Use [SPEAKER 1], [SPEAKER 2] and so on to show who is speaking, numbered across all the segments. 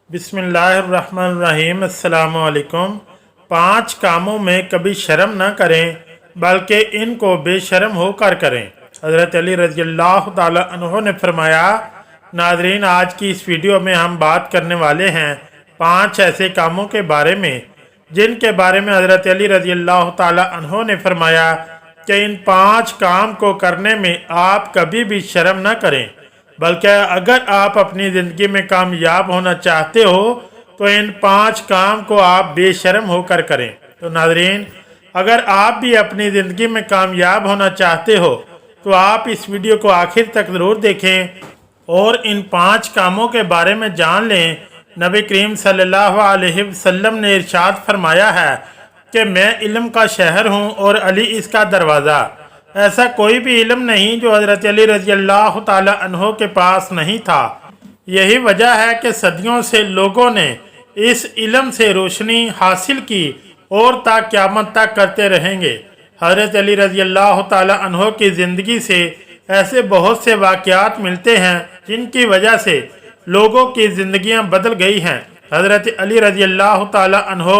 [SPEAKER 1] बिस्मिल्लाहिर्रहमानिर्रहीम। अस्सलामुअलैकुम। 5 कामों में कभी शर्म न करें बल्कि इनको बेशर्म होकर करें। हज़रत अली रज़ी अल्लाह ताला अन्हो ने फरमाया, नाज़रीन, आज की इस वीडियो में हम बात करने वाले हैं 5 ऐसे कामों के बारे में जिनके बारे में हज़रत अली रज़ी अल्लाह ताला अन्हो ने फरमाया कि इन 5 काम को करने में आप कभी भी शर्म न करें, बल्कि अगर आप अपनी ज़िंदगी में कामयाब होना चाहते हो तो इन 5 काम को आप बेशर्म होकर करें। तो नाज़रीन, अगर आप भी अपनी ज़िंदगी में कामयाब होना चाहते हो तो आप इस वीडियो को आखिर तक ज़रूर देखें और इन 5 कामों के बारे में जान लें। नबी करीम सल्लल्लाहु अलैहि वसल्लम ने इरशाद फरमाया है कि मैं इल्म का शहर हूँ और अली इसका दरवाज़ा। ऐसा कोई भी इल्म नहीं जो हज़रत अली रज़ी अल्लाह ताला अन्हो के पास नहीं था। यही वजह है कि सदियों से लोगों ने इस इल्म से रोशनी हासिल की और ता क़यामत तक करते रहेंगे। हज़रत अली रज़ी अल्लाह ताला अन्हो की ज़िंदगी से ऐसे बहुत से वाक़यात मिलते हैं जिनकी वजह से लोगों की ज़िंदगियां बदल गई हैं। हज़रत अली रज़ी अल्लाह ताला अन्हो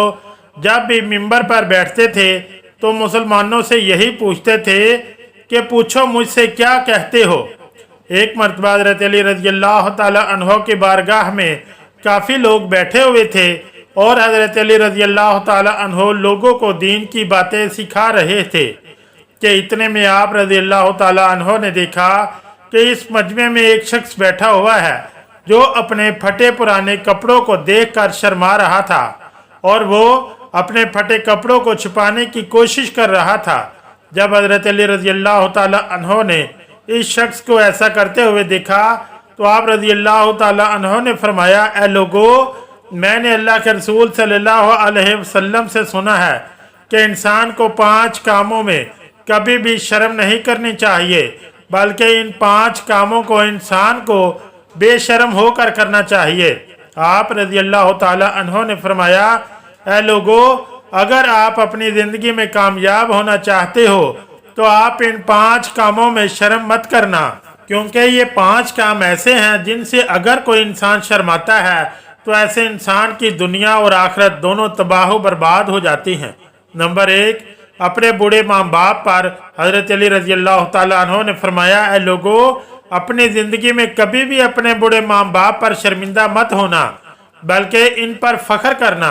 [SPEAKER 1] जब भी मिंबर पर बैठते थे तो मुसलमानों से यही पूछते थे कि पूछो मुझसे क्या कहते हो। एक मरतबा हज़रत अली रज़ी अल्लाह ताला अन्हो की बारगाह में काफ़ी लोग बैठे हुए थे और हज़रत अली रज़ी अल्लाह ताला अन्हो लोगों को दीन की बातें सिखा रहे थे कि इतने में आप रज़ी अल्लाह ताला अन्हो ने देखा कि इस मजमे में एक शख्स बैठा हुआ है जो अपने फटे पुराने कपड़ों को देखकर शर्मा रहा था और वो अपने फटे कपड़ों को छुपाने की कोशिश कर रहा था। जब हज़रत अली रज़ी अल्लाह ताला अन्हो ने इस शख्स को ऐसा करते हुए देखा तो आप रज़ी अल्लाह ताला अन्हो ने फरमाया, ऐ लोगो, मैंने अल्लाह के रसूल सल्लल्लाहु अलैहि वसल्लम से सुना है कि इंसान को 5 कामों में कभी भी शर्म नहीं करनी चाहिए, बल्कि इन 5 कामों को इंसान को बेशर्म होकर करना चाहिए। आप रज़ी अल्लाह ताला अन्हो ने फरमाया, ऐ लोगो, अगर आप अपनी ज़िंदगी में कामयाब होना चाहते हो तो आप इन 5 कामों में शर्म मत करना, क्योंकि ये 5 काम ऐसे हैं जिनसे अगर कोई इंसान शर्माता है तो ऐसे इंसान की दुनिया और आखिरत दोनों तबाह बर्बाद हो जाती हैं। नंबर 1, अपने बूढ़े माँ बाप पर हज़रत अली रज़ी अल्लाह ताला अन्हो ने फरमाया, ऐ लोगो, अपनी ज़िंदगी में कभी भी अपने बूढ़े माँ बाप पर शर्मिंदा मत होना, बल्कि इन पर फ़ख्र करना,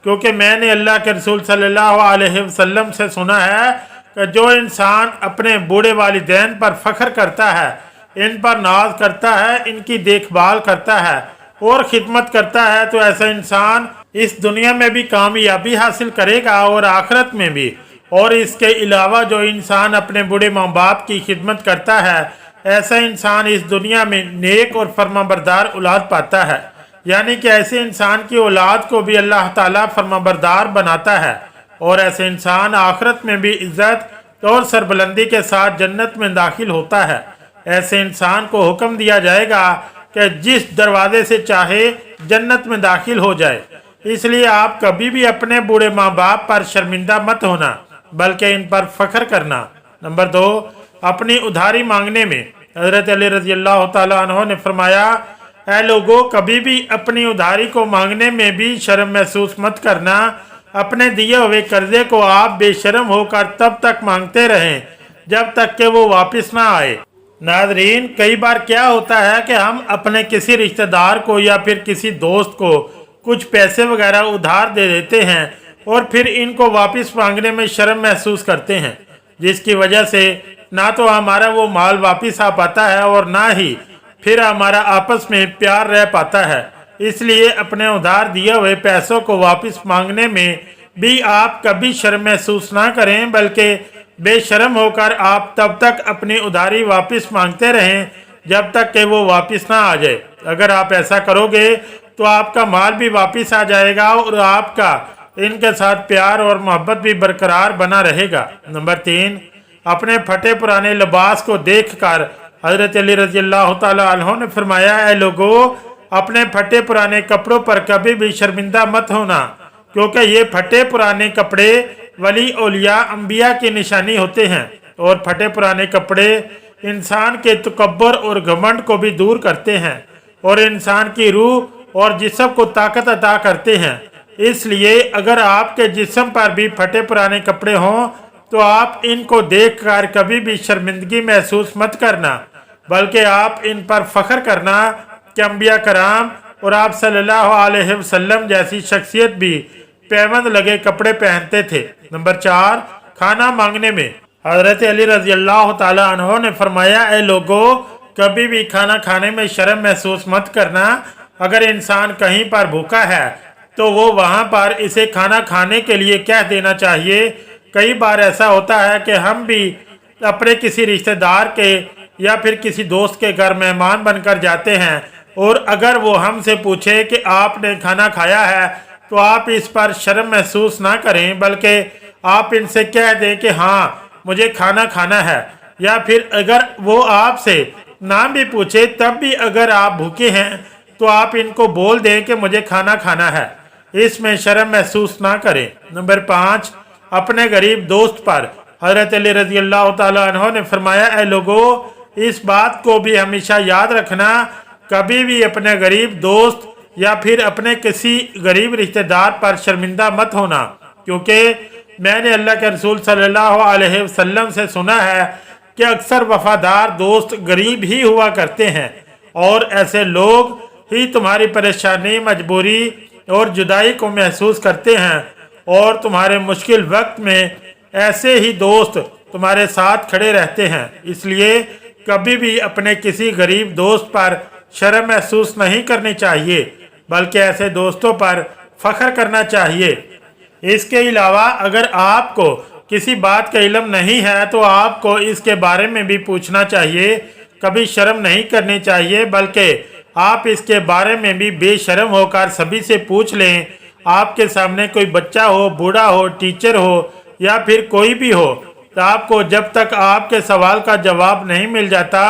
[SPEAKER 1] क्योंकि मैंने अल्लाह के रसूल सल्लल्लाहु अलैहि वसल्लम से सुना है कि जो इंसान अपने बूढ़े वालिदैन पर फ़ख्र करता है, इन पर नाज करता है, इनकी देखभाल करता है और ख़िदमत करता है, तो ऐसा इंसान इस दुनिया में भी कामयाबी हासिल करेगा और आखिरत में भी। और इसके अलावा जो इंसान अपने बूढ़े माँ बाप की खिदमत करता है, ऐसा इंसान इस दुनिया में नेक और फरमाबरदार औलाद पाता है, यानी कि ऐसे इंसान की औलाद को भी अल्लाह ताला फरमाबरदार बनाता है और ऐसे इंसान आखिरत में भी इज्जत और सरबुलंदी के साथ जन्नत में दाखिल होता है। ऐसे इंसान को हुक्म दिया जाएगा कि जिस दरवाजे से चाहे जन्नत में दाखिल हो जाए। इसलिए आप कभी भी अपने बूढ़े माँ बाप पर शर्मिंदा मत होना, बल्कि इन पर फ़ख्र करना। नंबर 2, अपनी उधारी मांगने में हज़रत अली रज़ी अल्लाह ताला अन्हो ने फरमाया, ऐ लोगो, कभी भी अपनी उधारी को मांगने में भी शर्म महसूस मत करना। अपने दिए हुए कर्जे को आप बेशर्म होकर तब तक मांगते रहें जब तक कि वो वापस ना आए। नाज़रीन, कई बार क्या होता है कि हम अपने किसी रिश्तेदार को या फिर किसी दोस्त को कुछ पैसे वगैरह उधार दे देते हैं और फिर इनको वापस मांगने में शर्म महसूस करते हैं, जिसकी वजह से ना तो हमारा वो माल वापस आ पाता है और ना ही फिर हमारा आपस में प्यार रह पाता है। इसलिए अपने उधार दिए हुए पैसों को वापस मांगने में भी आप कभी शर्म महसूस ना करें, बल्कि बेशर्म होकर आप तब तक अपनी उधारी वापस मांगते रहें जब तक कि वो वापस ना आ जाए। अगर आप ऐसा करोगे तो आपका माल भी वापस आ जाएगा और आपका इनके साथ प्यार और मोहब्बत भी बरकरार बना रहेगा। नंबर 3, अपने फटे पुराने लिबास को देखकर हज़रत अली रज़ी अल्लाह ताला अन्हो ने फरमाया, ऐ लोगो, अपने फटे पुराने कपड़ों पर कभी भी शर्मिंदा मत होना, क्योंकि ये फटे पुराने कपड़े वली औलिया अंबिया की निशानी होते हैं और फटे पुराने कपड़े इंसान के तकब्बुर और घमंड को भी दूर करते हैं और इंसान की रूह اور جسم کو طاقت عطا کرتے ہیں۔ اس لیے اگر آپ کے جسم پر بھی پھٹے پرانے کپڑے ہوں تو آپ ان کو دیکھ کر کبھی بھی شرمندگی محسوس مت کرنا، بلکہ آپ ان پر فخر کرنا کہ انبیاء کرام اور آپ صلی اللہ علیہ وسلم جیسی شخصیت بھی پیوند لگے کپڑے پہنتے تھے۔ نمبر 4، کھانا مانگنے میں حضرت علی رضی اللہ تعالیٰ عنہ نے فرمایا، اے لوگو، کبھی بھی کھانا کھانے میں شرم محسوس مت کرنا۔ اگر انسان کہیں پر بھوکا ہے تو وہ وہاں پر اسے کھانا کھانے کے لیے کہہ دینا چاہیے۔ کئی بار ایسا ہوتا ہے کہ ہم بھی اپنے کسی رشتہ دار کے یا پھر کسی دوست کے گھر مہمان بن کر جاتے ہیں، اور اگر وہ ہم سے پوچھے کہ آپ نے کھانا کھایا ہے تو آپ اس پر شرم محسوس نہ کریں، بلکہ آپ ان سے کہہ دیں کہ ہاں مجھے کھانا کھانا ہے۔ یا پھر اگر وہ آپ سے نہ بھی پوچھے تب بھی اگر آپ بھوکے ہیں تو آپ ان کو بول دیں کہ مجھے کھانا کھانا ہے، اس میں شرم محسوس نہ کریں۔ نمبر 5، اپنے غریب دوست پر حضرت علی رضی اللہ تعالیٰ عنہ نے فرمایا، اے لوگو، اس بات کو بھی ہمیشہ یاد رکھنا، کبھی بھی اپنے غریب دوست یا پھر اپنے کسی غریب رشتہ دار پر شرمندہ مت ہونا، کیونکہ میں نے اللہ کے رسول صلی اللہ علیہ وسلم سے سنا ہے کہ اکثر وفادار دوست غریب ہی ہوا کرتے ہیں، اور ایسے لوگ ہی تمہاری پریشانی، مجبوری اور جدائی کو محسوس کرتے ہیں، اور تمہارے مشکل وقت میں ایسے ہی دوست تمہارے ساتھ کھڑے رہتے ہیں۔ اس لیے کبھی بھی اپنے کسی غریب دوست پر شرم محسوس نہیں کرنی چاہیے، بلکہ ایسے دوستوں پر فخر کرنا چاہیے۔ اس کے علاوہ اگر آپ کو کسی بات کا علم نہیں ہے تو آپ کو اس کے بارے میں بھی پوچھنا چاہیے، کبھی شرم نہیں کرنی چاہیے، بلکہ آپ اس کے بارے میں بھی بے شرم ہو کر سبھی سے پوچھ لیں۔ آپ کے سامنے کوئی بچہ ہو، بوڑھا ہو، ٹیچر ہو یا پھر کوئی بھی ہو، تو آپ کو جب تک آپ کے سوال کا جواب نہیں مل جاتا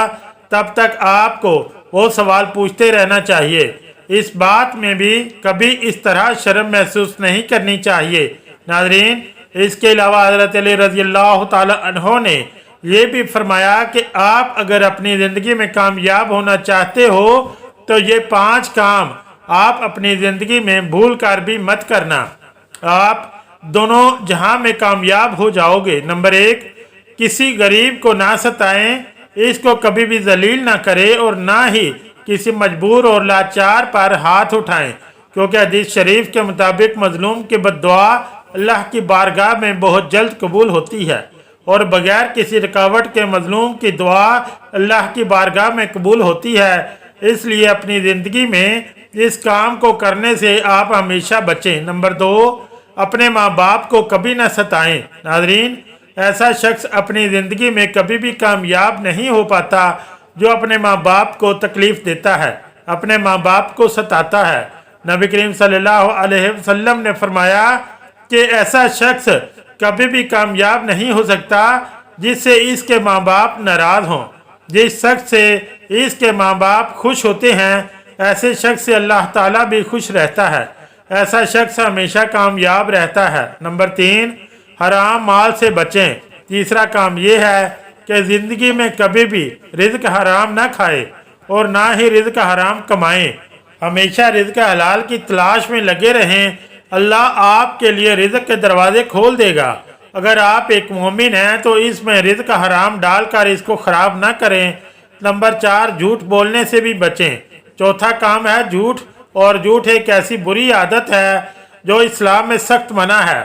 [SPEAKER 1] تب تک آپ کو وہ سوال پوچھتے رہنا چاہیے۔ اس بات میں بھی کبھی اس طرح شرم محسوس نہیں کرنی چاہیے۔ ناظرین، اس کے علاوہ حضرت علی رضی اللہ تعالی عنہ نے یہ بھی فرمایا کہ آپ اگر اپنی زندگی میں کامیاب ہونا چاہتے ہو تو یہ 5 کام آپ اپنی زندگی میں بھول کر بھی مت کرنا، آپ دونوں جہاں میں کامیاب ہو جاؤ گے۔ نمبر 1، کسی غریب کو نہ ستائیں، اس کو کبھی بھی ذلیل نہ کرے، اور نہ ہی کسی مجبور اور لاچار پر ہاتھ اٹھائیں، کیونکہ حدیث شریف کے مطابق مظلوم کی بد دعا اللہ کی بارگاہ میں بہت جلد قبول ہوتی ہے، اور بغیر کسی رکاوٹ کے مظلوم کی دعا اللہ کی بارگاہ میں قبول ہوتی ہے۔ اس لیے اپنی زندگی میں اس کام کو کرنے سے آپ ہمیشہ بچیں۔ نمبر 2، اپنے ماں باپ کو کبھی نہ ستائیں۔ ناظرین، ایسا شخص اپنی زندگی میں کبھی بھی کامیاب نہیں ہو پاتا جو اپنے ماں باپ کو تکلیف دیتا ہے، اپنے ماں باپ کو ستاتا ہے۔ نبی کریم صلی اللہ علیہ وسلم نے فرمایا کہ ایسا شخص کبھی بھی کامیاب نہیں ہو سکتا جس سے اس کے ماں باپ ناراض ہوں۔ جس شخص سے اس کے ماں باپ خوش ہوتے ہیں ایسے شخص سے اللہ تعالیٰ بھی خوش رہتا ہے، ایسا شخص ہمیشہ کامیاب رہتا ہے۔ نمبر 3، حرام مال سے بچیں۔ تیسرا کام یہ ہے کہ زندگی میں کبھی بھی رزق حرام نہ کھائے اور نہ ہی رزق حرام کمائیں، ہمیشہ رزق حلال کی تلاش میں لگے رہیں، اللہ آپ کے لیے رزق کے دروازے کھول دے گا۔ اگر آپ ایک مومن ہیں تو اس میں رزق حرام ڈال کر اس کو خراب نہ کریں۔ نمبر 4، جھوٹ بولنے سے بھی بچیں۔ چوتھا کام ہے جھوٹ، اور جھوٹ ایک ایسی بری عادت ہے جو اسلام میں سخت منع ہے۔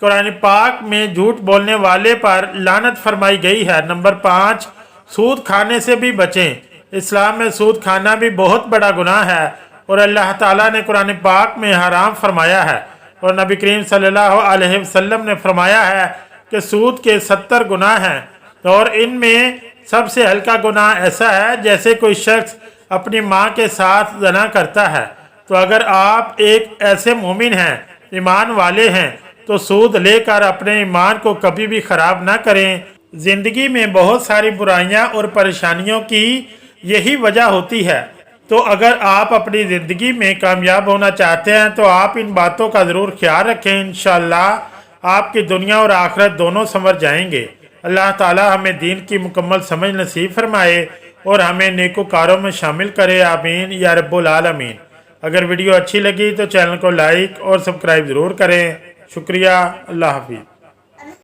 [SPEAKER 1] قرآن پاک میں جھوٹ بولنے والے پر لعنت فرمائی گئی ہے۔ نمبر 5، سود کھانے سے بھی بچیں۔ اسلام میں سود کھانا بھی بہت بڑا گناہ ہے، اور اللہ تعالیٰ نے قرآن پاک میں حرام فرمایا ہے، اور نبی کریم صلی اللہ علیہ وسلم نے فرمایا ہے کہ سود کے 70 گناہ ہیں، اور ان میں سب سے ہلکا گناہ ایسا ہے جیسے کوئی شخص اپنی ماں کے ساتھ زنا کرتا ہے۔ تو اگر آپ ایک ایسے مومن ہیں، ایمان والے ہیں، تو سود لے کر اپنے ایمان کو کبھی بھی خراب نہ کریں۔ زندگی میں بہت ساری برائیاں اور پریشانیوں کی یہی وجہ ہوتی ہے، تو اگر آپ اپنی زندگی میں کامیاب ہونا چاہتے ہیں تو آپ ان باتوں کا ضرور خیال رکھیں۔ انشاءاللہ آپ کی دنیا اور آخرت دونوں سنور جائیں گے۔ اللہ تعالی ہمیں دین کی مکمل سمجھ نصیب فرمائے اور ہمیں نیکوکاروں میں شامل کرے، آمین یا رب العالمین۔ اگر ویڈیو اچھی لگی تو چینل کو لائک اور سبسکرائب ضرور کریں۔ شکریہ، اللہ حافظ۔